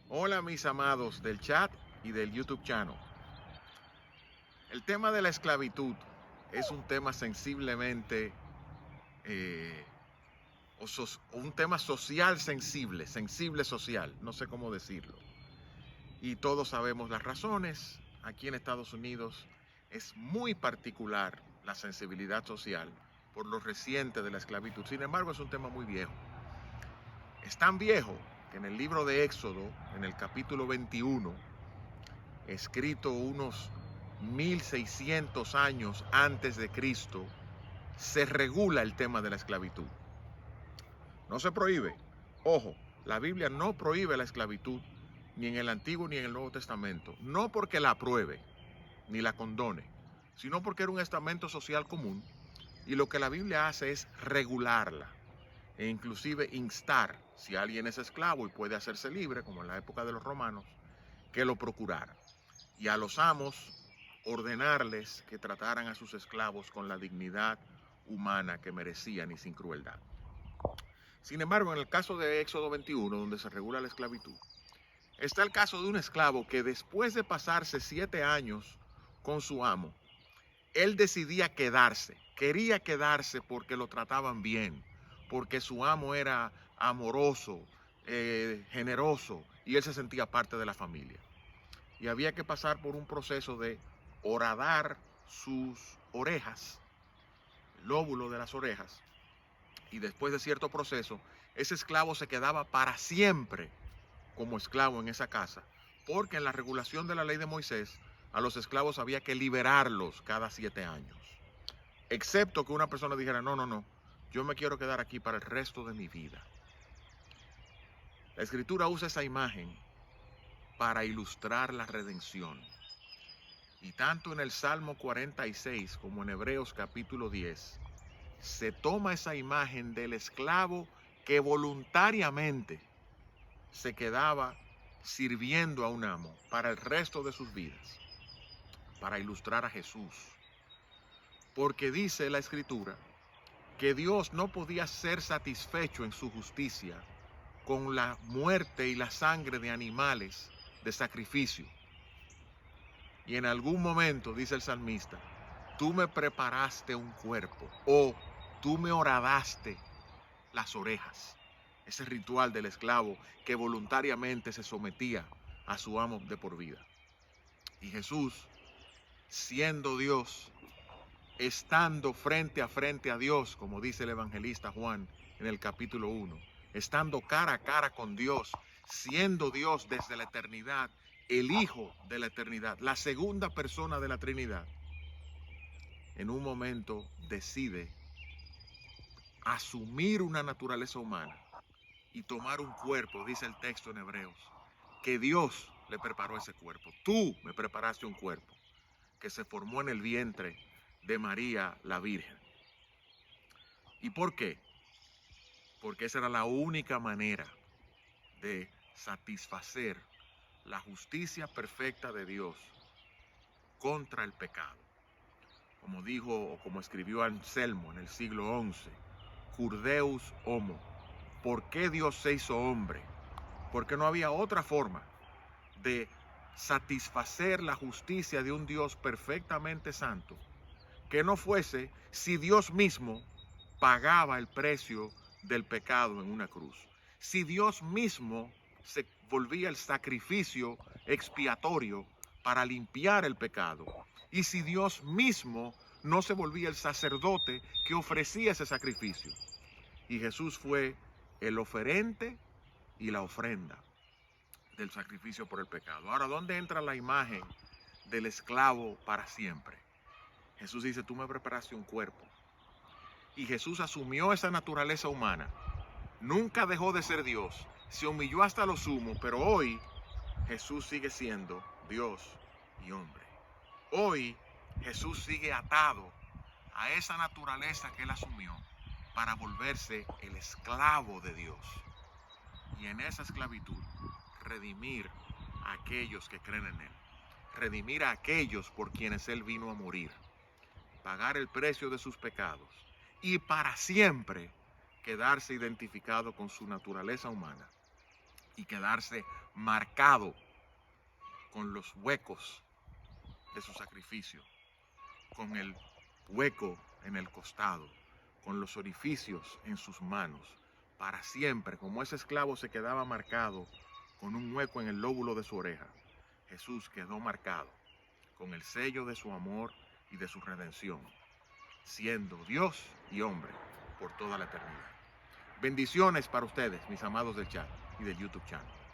Hola mis amados del chat y del YouTube channel. El tema de la esclavitud es un tema sensiblemente, eh, un tema social sensible social, no sé cómo decirlo. Y todos sabemos las razones. Aquí en Estados Unidos es muy particular la sensibilidad social por lo reciente de la esclavitud. Sin embargo, es un tema muy viejo. Es tan viejo que en el libro de Éxodo, en el capítulo 21, escrito unos 1600 años antes de Cristo, se regula el tema de la esclavitud. No se prohíbe. Ojo, la Biblia no prohíbe la esclavitud ni en el Antiguo ni en el Nuevo Testamento. No porque la apruebe ni la condone, sino porque era un estamento social común y lo que la Biblia hace es regularla e inclusive instar, si alguien es esclavo y puede hacerse libre, como en la época de los romanos, que lo procurara. Y a los amos ordenarles que trataran a sus esclavos con la dignidad humana que merecían y sin crueldad. Sin embargo, en el caso de Éxodo 21, donde se regula la esclavitud, está el caso de un esclavo que después de pasarse 7 años con su amo, él decidía quedarse, quería quedarse porque lo trataban bien, porque su amo era amoroso, generoso, y él se sentía parte de la familia. Y había que pasar por un proceso de horadar sus orejas, el lóbulo de las orejas, y después de cierto proceso, ese esclavo se quedaba para siempre como esclavo en esa casa, porque en la regulación de la ley de Moisés, a los esclavos había que liberarlos cada 7 años, excepto que una persona dijera, no, no, no, yo me quiero quedar aquí para el resto de mi vida. La Escritura usa esa imagen para ilustrar la redención. Y tanto en el Salmo 46 como en Hebreos capítulo 10, se toma esa imagen del esclavo que voluntariamente se quedaba sirviendo a un amo para el resto de sus vidas, para ilustrar a Jesús. Porque dice la Escritura que Dios no podía ser satisfecho en su justicia con la muerte y la sangre de animales de sacrificio. Y en algún momento, dice el salmista, tú me preparaste un cuerpo o tú me horadaste las orejas. Ese ritual del esclavo que voluntariamente se sometía a su amo de por vida. Y Jesús, siendo Dios, estando frente a Dios, como dice el evangelista Juan en el capítulo 1, estando cara a cara con Dios, siendo Dios desde la eternidad, el Hijo de la eternidad, la segunda persona de la Trinidad, en un momento decide asumir una naturaleza humana y tomar un cuerpo, dice el texto en Hebreos, que Dios le preparó ese cuerpo. Tú me preparaste un cuerpo que se formó en el vientre de María la Virgen. ¿Y por qué? Porque esa era la única manera de satisfacer la justicia perfecta de Dios contra el pecado. Como dijo o como escribió Anselmo en el siglo XI, Cur Deus homo, ¿por qué Dios se hizo hombre? Porque no había otra forma de satisfacer la justicia de un Dios perfectamente santo que no fuese si Dios mismo pagaba el precio del pecado en una cruz. Si Dios mismo se volvía el sacrificio expiatorio para limpiar el pecado. Y si Dios mismo no se volvía el sacerdote que ofrecía ese sacrificio. Y Jesús fue el oferente y la ofrenda del sacrificio por el pecado. Ahora, ¿dónde entra la imagen del esclavo para siempre? Jesús dice, tú me preparaste un cuerpo. Y Jesús asumió esa naturaleza humana. Nunca dejó de ser Dios. Se humilló hasta lo sumo, pero hoy Jesús sigue siendo Dios y hombre. Hoy Jesús sigue atado a esa naturaleza que él asumió para volverse el esclavo de Dios. Y en esa esclavitud redimir a aquellos que creen en él. Redimir a aquellos por quienes él vino a morir. Pagar el precio de sus pecados y para siempre quedarse identificado con su naturaleza humana, y quedarse marcado con los huecos de su sacrificio, con el hueco en el costado, con los orificios en sus manos, para siempre, como ese esclavo se quedaba marcado con un hueco en el lóbulo de su oreja. Jesús quedó marcado con el sello de su amor y de su redención, siendo Dios y hombre por toda la eternidad. Bendiciones para ustedes, mis amados del chat y del YouTube channel.